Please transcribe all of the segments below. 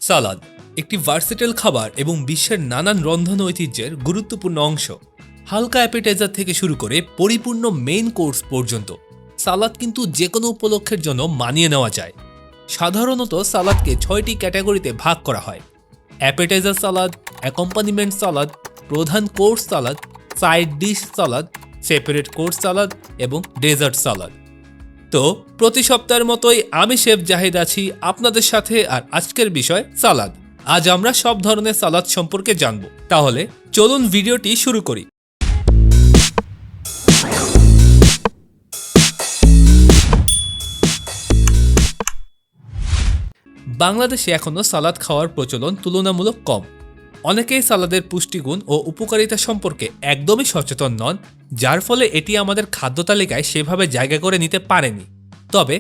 সালাদ একটি ভার্সেটাইল খাবার এবং বিশ্বের নানান রন্ধন ঐতিহ্যের গুরুত্বপূর্ণ অংশ। হালকা অ্যাপেটাইজার থেকে শুরু করে পরিপূর্ণ মেইন কোর্স পর্যন্ত সালাদ কিন্তু যে কোনো উপলক্ষের জন্য মানিয়ে নেওয়া যায়। সাধারণত সালাদকে 6টি ক্যাটাগরিতে ভাগ করা হয়: অ্যাপেটাইজার সালাদ, অ্যাকম্পানিমেন্ট সালাদ, প্রধান কোর্স সালাদ, সাইড ডিশ সালাদ, সেপারেট কোর্স সালাদ এবং ডেজার্ট সালাদ। তো প্রতি সপ্তাহের মতোই আমি শেফ জাহিদ আছি আপনাদের সাথে, আর আজকের বিষয় সালাদ। আজ আমরা সব ধরনের সালাদ সম্পর্কে জানব। তাহলে চলুন ভিডিওটি শুরু করি। বাংলাদেশে এখনও সালাদ খাওয়ার প্রচলন তুলনামূলক কম। অনেকেই সালাদের পুষ্টিগুণ ও উপকারিতা সম্পর্কে একদমই সচেতন নন, যার ফলে এটি আমাদের খাদ্য তালিকায় সেভাবে জায়গা করে নিতে পারেনি। তবে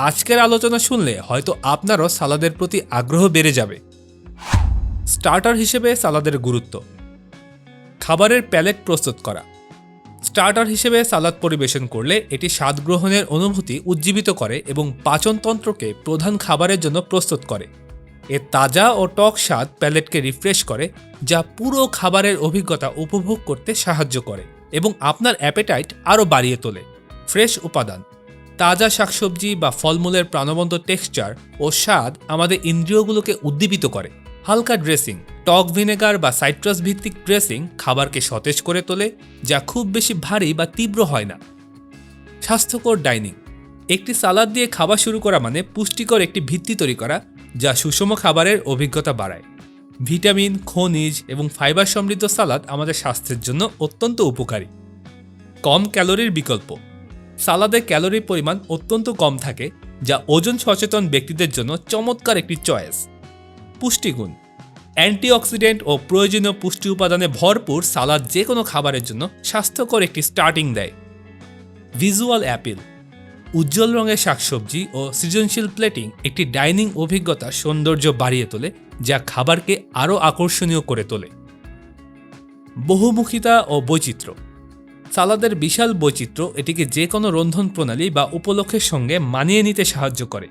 আজকের আলোচনা শুনলে হয়তো আপনারও সালাদের প্রতি আগ্রহ বেড়ে যাবে। স্টার্টার হিসেবে সালাদের গুরুত্ব। খাবারের প্যালেট প্রস্তুত করা। স্টার্টার হিসেবে সালাদ পরিবেশন করলে এটি স্বাদ গ্রহণের অনুভূতি উজ্জীবিত করে এবং পাচনতন্ত্রকে প্রধান খাবারের জন্য প্রস্তুত করে। এর তাজা ও টক স্বাদ প্যালেটকে রিফ্রেশ করে, যা পুরো খাবারের অভিজ্ঞতা উপভোগ করতে সাহায্য করে এবং আপনার অ্যাপেটাইট আরও বাড়িয়ে তোলে। ফ্রেশ উপাদান। তাজা শাকসবজি বা ফলমূলের প্রাণবন্ত টেক্সচার ও স্বাদ আমাদের ইন্দ্রিয়গুলোকে উদ্দীপিত করে। হালকা ড্রেসিং। টক ভিনেগার বা সাইট্রাস ভিত্তিক ড্রেসিং খাবারকে সতেজ করে তোলে, যা খুব বেশি ভারী বা তীব্র হয় না। স্বাস্থ্যকর ডাইনিং। একটি সালাদ দিয়ে খাওয়া শুরু করা মানে পুষ্টিকর একটি ভিত্তি তৈরি করা, যা সুষম খাবারের অভিজ্ঞতা বাড়ায়। ভিটামিন, খনিজ এবং ফাইবার সমৃদ্ধ সালাদ আমাদের স্বাস্থ্যের জন্য অত্যন্ত উপকারী। কম ক্যালোরির বিকল্প। সালাদে ক্যালোরির পরিমাণ অত্যন্ত কম থাকে, যা ওজন সচেতন ব্যক্তিদের জন্য চমৎকার একটি চয়েস। পুষ্টিগুণ। অ্যান্টিঅক্সিডেন্ট ও প্রয়োজনীয় পুষ্টি উপাদানে ভরপুর সালাদ যে কোনো খাবারের জন্য স্বাস্থ্যকর একটি স্টার্টিং দেয়। Visual appeal. উজ্জ্বল রঙের শাকসবজি ও সৃজনশীল প্লেটিং একটি ডাইনিং অভিজ্ঞতার সৌন্দর্য বাড়িয়ে তোলে, যা খাবারকে আরও আকর্ষণীয় করে তোলে। বহুমুখিতা ও বৈচিত্র্য। সালাদের বিশাল বৈচিত্র্য এটিকে যে কোনো রন্ধন প্রণালী বা উপলক্ষের সঙ্গে মানিয়ে নিতে সাহায্য করে।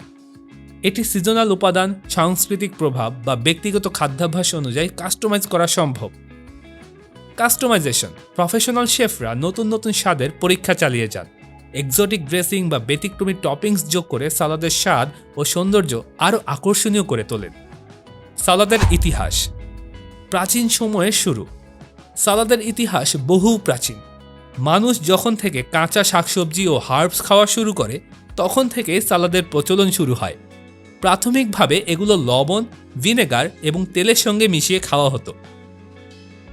এটি সিজনাল উপাদান, সাংস্কৃতিক প্রভাব বা ব্যক্তিগত খাদ্যাভ্যাস অনুযায়ী কাস্টমাইজ করা সম্ভব। কাস্টমাইজেশন। প্রফেশনাল শেফরা নতুন নতুন স্বাদের পরীক্ষা চালিয়ে যান। এক্সোটিক ড্রেসিং বা ব্যতিক্রমী টপিংস যোগ করে সালাদের স্বাদ ও সৌন্দর্য আরও আকর্ষণীয় করে তোলেন। সালাদের ইতিহাস। প্রাচীন সময়ের শুরু। সালাদের ইতিহাস বহু প্রাচীন। মানুষ যখন থেকে কাঁচা শাকসবজি ও হার্বস খাওয়া শুরু করে, তখন থেকে সালাদের প্রচলন শুরু হয়। প্রাথমিকভাবে এগুলো লবণ, ভিনেগার এবং তেলের সঙ্গে মিশিয়ে খাওয়া হতো।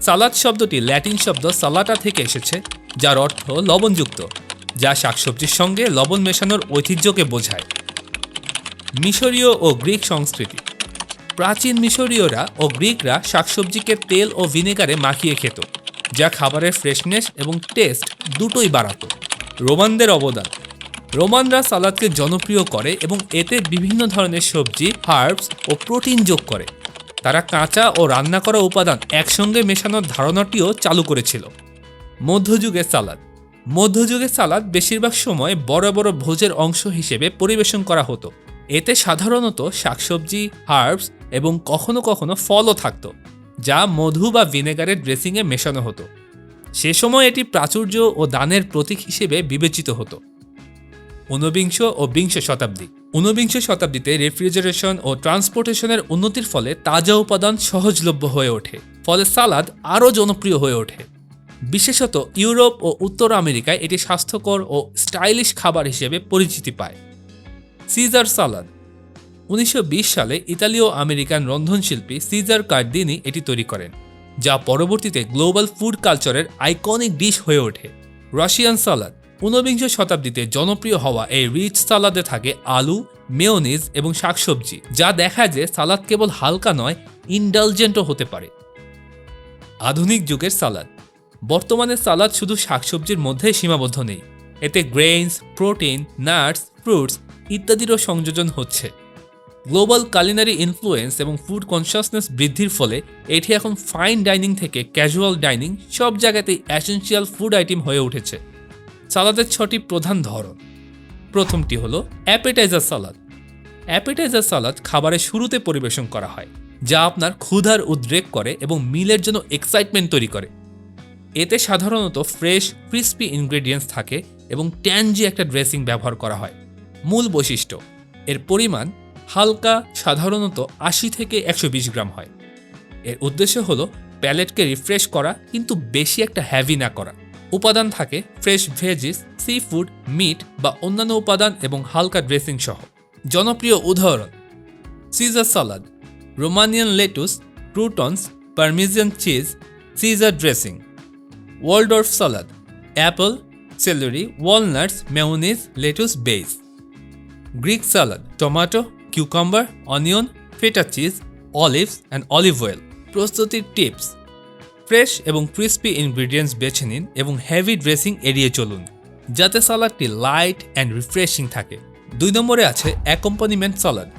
সালাদ শব্দটি ল্যাটিন শব্দ সালাটা থেকে এসেছে, যার অর্থ লবণযুক্ত, যা শাকসবজির সঙ্গে লবণ মেশানোর ঐতিহ্যকে বোঝায়। মিশরীয় ও গ্রিক সংস্কৃতি। প্রাচীন মিশরীয়রা ও গ্রিকরা শাকসবজিকে তেল ও ভিনেগারে মাখিয়ে খেত, যা খাবারের ফ্রেশনেস এবং টেস্ট দুটোই বাড়াতো। রোমানদের অবদান। রোমানরা সালাদকে জনপ্রিয় করে এবং এতে বিভিন্ন ধরনের সবজি, হার্বস ও প্রোটিন যোগ করে। তারা কাঁচা ও রান্না করা উপাদান একসঙ্গে মেশানোর ধারণাটিও চালু করেছিল। মধ্যযুগের সালাদ। মধ্যযুগের সালাদ বেশিরভাগ সময় বড় বড় ভোজের অংশ হিসেবে পরিবেশন করা হতো। এতে সাধারণত শাকসবজি, হার্বস এবং কখনো কখনো ফলও থাকত, যা মধু বা ভিনেগারের ড্রেসিংয়ে মেশানো হতো। সে সময় এটি প্রাচুর্য ও দানের প্রতীক হিসেবে বিবেচিত হতো। ঊনবিংশ ও বিংশ শতাব্দী। ঊনবিংশ শতাব্দীতে রেফ্রিজারেশন ও ট্রান্সপোর্টেশনের উন্নতির ফলে তাজা উপাদান সহজলভ্য হয়ে ওঠে, ফলে সালাদ আরও জনপ্রিয় হয়ে ওঠে। বিশেষত ইউরোপ ও উত্তর আমেরিকায় এটি স্বাস্থ্যকর ও স্টাইলিশ খাবার হিসেবে পরিচিতি পায়। সিজার সালাদ। 1920 সালে ইতালীয় আমেরিকান রন্ধনশিল্পী সিজার কার্দিনি এটি তৈরি করেন, যা পরবর্তীতে গ্লোবাল ফুড কালচারের আইকনিক ডিশ হয়ে ওঠে। রাশিয়ান সালাদ। ঊনবিংশ শতাব্দীতে জনপ্রিয় হওয়া এই রিচ সালাদে থাকে আলু, মেয়োনিজ এবং শাকসবজি, যা দেখায় যে সালাদ কেবল হালকা নয়, ইন্ডালজেন্টও হতে পারে। আধুনিক যুগের সালাদ। বর্তমানে সালাদ শুধু শাকসবজির মধ্যে সীমাবদ্ধ নেই, এতে গ্রেইনস, প্রোটিন, নাটস, ফ্রুটস ইত্যাদিরও সংযোজন হচ্ছে। গ্লোবাল কালিনারি ইনফ্লুয়েন্স এবং ফুড কনসিয়াসনেস বৃদ্ধির ফলে এটি এখন ফাইন ডাইনিং থেকে ক্যাজুয়াল ডাইনিং সব জায়গাতেই এসেনশিয়াল ফুড আইটেম হয়ে উঠেছে। সালাদের 6টি প্রধান ধরন। প্রথমটি হলো অ্যাপেটাইজার সালাদ। অ্যাপেটাইজার সালাদ খাবারের শুরুতে পরিবেশন করা হয়। যা আপনার ক্ষুধার উদ্রেক করে এবং মিলের জন্য এক্সাইটমেন্ট তৈরি করে। এতে সাধারণত ফ্রেশ ক্রিস্পি ইনগ্রেডিয়েন্টস থাকে এবং ট্যানজি একটা ড্রেসিং ব্যবহার করা হয়। মূল বৈশিষ্ট্য: এর পরিমাণ হালকা, সাধারণত 80 থেকে 120 গ্রাম হয়। এর উদ্দেশ্য হলো প্যালেটকে রিফ্রেশ করা, কিন্তু বেশি একটা হ্যাভি না করা। উপাদান থাকে fresh veggies, seafood, meat বা অন্যান্য উপাদান এবং হালকা ড্রেসিং সহ। জনপ্রিয় উদাহরণ: Caesar salad, Romanian lettuce, croutons, Parmesan cheese, Caesar dressing. Waldorf salad, apple, celery, walnuts, mayonnaise, lettuce, base. Greek salad, tomato, cucumber, onion, feta cheese, olives and olive oil. প্রস্তুতির tips: fresh এবং crispy ingredients বেছে নিন এবং heavy dressing এড়িয়ে চলুন, যাতে সালাদটি light and refreshing থাকে। 2 নম্বরে আছে অ্যাকম্পানিমেন্ট সালাদ।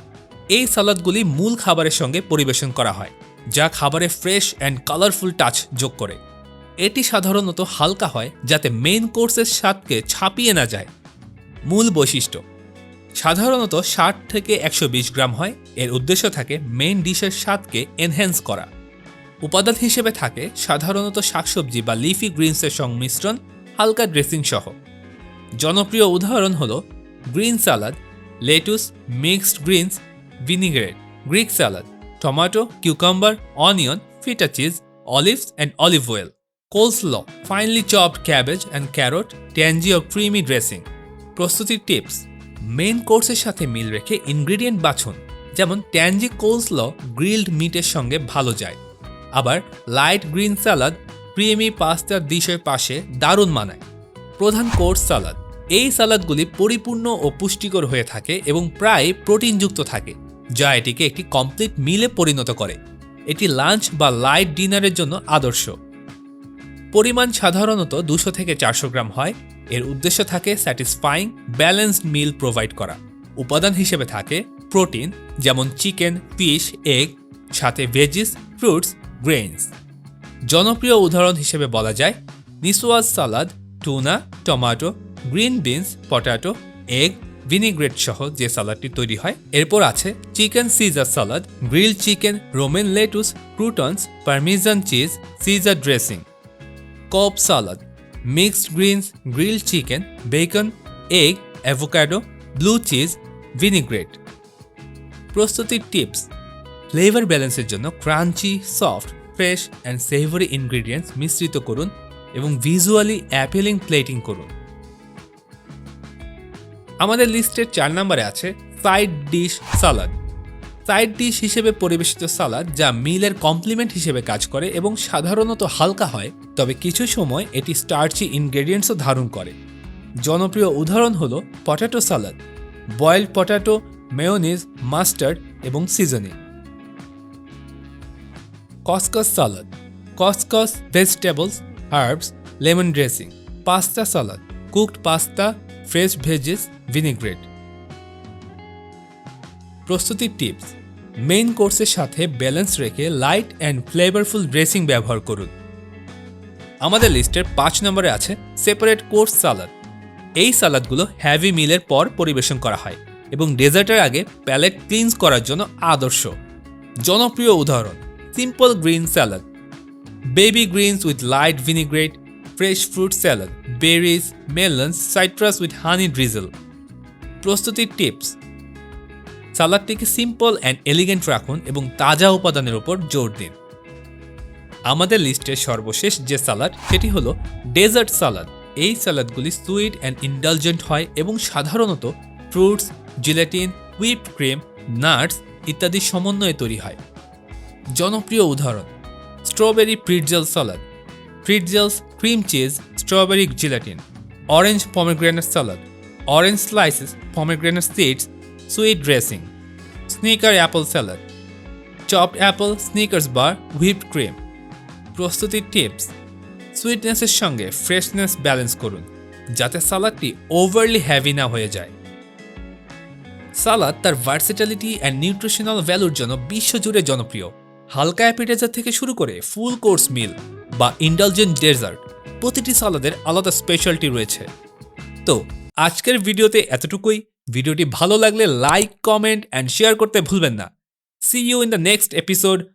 এই সালাদগুলি মূল খাবারের সঙ্গে পরিবেশন করা হয়, যা খাবারে ফ্রেশ অ্যান্ড কালারফুল টাচ যোগ করে। এটি সাধারণত হালকা হয় যাতে মেইন কোর্সের স্বাদকে ছাপিয়ে না যায়। মূল বৈশিষ্ট্য: সাধারণত 60 থেকে 120 গ্রাম হয়। এর উদ্দেশ্য থাকে মেইন ডিশের স্বাদকে এনহ্যান্স করা। উপাদান হিসেবে থাকে সাধারণত শাকসবজি বা লিফি গ্রিনসের সংমিশ্রণ, হালকা ড্রেসিং সহ। জনপ্রিয় উদাহরণ হল green salad, lettuce, mixed greens, vinaigrette. Greek salad, tomato, cucumber, onion, feta cheese, olives and olive oil. Coleslaw, finely chopped cabbage and carrot, tangy ও ক্রিমি ড্রেসিং। প্রস্তুতির টিপস: মেইন কোর্সের সাথে মিল রেখে ইনগ্রেডিয়েন্ট বাছুন, যেমন ট্যানজি কোলস্ল গ্রিলড মিটের সঙ্গে ভালো যায়। আবার লাইট গ্রিন সালাদ ক্রিমি পাস্তার ডিশের পাশে দারুণ মানায়। প্রধান কোর্স সালাদ: এই সালাদগুলি পরিপূর্ণ ও পুষ্টিকর হয়ে থাকে এবং প্রায় প্রোটিনযুক্ত থাকে, যা এটিকে একটি কমপ্লিট মিলে পরিণত করে। এটি লাঞ্চ বা লাইট ডিনারের জন্য আদর্শ। পরিমাণ সাধারণত 200 থেকে 400 গ্রাম হয়। এর উদ্দেশ্য থাকে স্যাটিসফাইং ব্যালেন্সড মিল প্রোভাইড করা। উপাদান হিসেবে থাকে প্রোটিন, যেমন চিকেন, ফিশ, এগ, সাথে ভেজিস, ফ্রুটস, গ্রেইনস। জনপ্রিয় উদাহরণ হিসেবে বলা যায় nicoise salad, tuna, tomato, green beans, potato, egg, vinaigrette সহ যে সালাদটি তৈরি হয়। এরপর আছে chicken Caesar salad, grill chicken, romaine lettuce, croutons, Parmesan cheese, Caesar dressing. Cobb salad, mixed greens, grill chicken, bacon, egg, avocado, blue cheese, vinaigrette. প্রস্তুতির tips: flavour ব্যালেন্সের জন্য crunchy, soft, fresh and savoury ingredients মিশ্রিত করুন এবং visually appealing plating করুন। আমাদের লিস্টের 4 নম্বরে আছে সাইড ডিশ সালাদ। সাইড ডিশ হিসেবে পরিবেশিত সালাদ যা মিলের কমপ্লিমেন্ট হিসেবে কাজ করে এবং সাধারণত হালকা হয়, তবে কিছু সময় এটি স্টার্চি ইনগ্রেডিয়েন্টসও ধারণ করে। জনপ্রিয় উদাহরণ হল potato salad, boiled potato, mayonnaise, mustard এবং seasoning. Couscous salad, couscous, vegetables, herbs, lemon dressing. Pasta salad, cooked pasta, fresh veggies, vinaigrette. প্রস্তুতির টিপস: মেইন কোর্সের সাথে ব্যালেন্স রেখে লাইট অ্যান্ড ফ্লেভারফুল ড্রেসিং ব্যবহার করুন। আমাদের লিস্টের 5 নম্বরে আছে সেপারেট কোর্স সালাদ। এই সালাদগুলো হ্যাভি মিলের পর পরিবেশন করা হয় এবং ডেজার্টের আগে প্যালেট ক্লিনস করার জন্য আদর্শ। জনপ্রিয় উদাহরণ simple green salad, baby greens with light vinaigrette, fresh fruit salad, berries, melons, citrus with honey drizzle. প্রস্তুতির টিপস: সালাদটিকে সিম্পল অ্যান্ড এলিগেন্ট রাখুন এবং তাজা উপাদানের উপর জোর দিন। আমাদের লিস্টের সর্বশেষ যে সালাদ সেটি হলো ডেজার্ট সালাদ। এই সালাদগুলি সুইট অ্যান্ড ইন্ডালজেন্ট হয় এবং সাধারণত fruits, gelatin, whipped cream, nuts ইত্যাদির সমন্বয়ে তৈরি হয়। জনপ্রিয় উদাহরণ strawberry pretzel salad, pretzels, cream cheese, strawberry gelatin. Orange pomegranate salad, orange slices, pomegranate seeds, sweet dressing. Snicker apple salad, chopped apple, Snickers bar, whipped cream. প্রস্তুতির tips: সুইটনেসের সঙ্গে freshness balance করুন, যাতে সালাদটি ওভারলি হ্যাভি না হয়ে যায়। সালাদ তার ভার্সেটালিটি and nutritional ভ্যালুর জন্য বিশ্বজুড়ে জনপ্রিয়। হালকা অ্যাপিটাইজার থেকে শুরু করে ফুল কোর্স মিল বা ইন্ডালজেন্ট ডেজার্ট, প্রতিটি সালাদের আলাদা স্পেশালিটি রয়েছে। তো আজকের ভিডিওতে এতটুকুই। ভিডিওটি ভালো লাগলে লাইক, কমেন্ট অ্যান্ড শেয়ার করতে ভুলবেন না। See you in the next episode.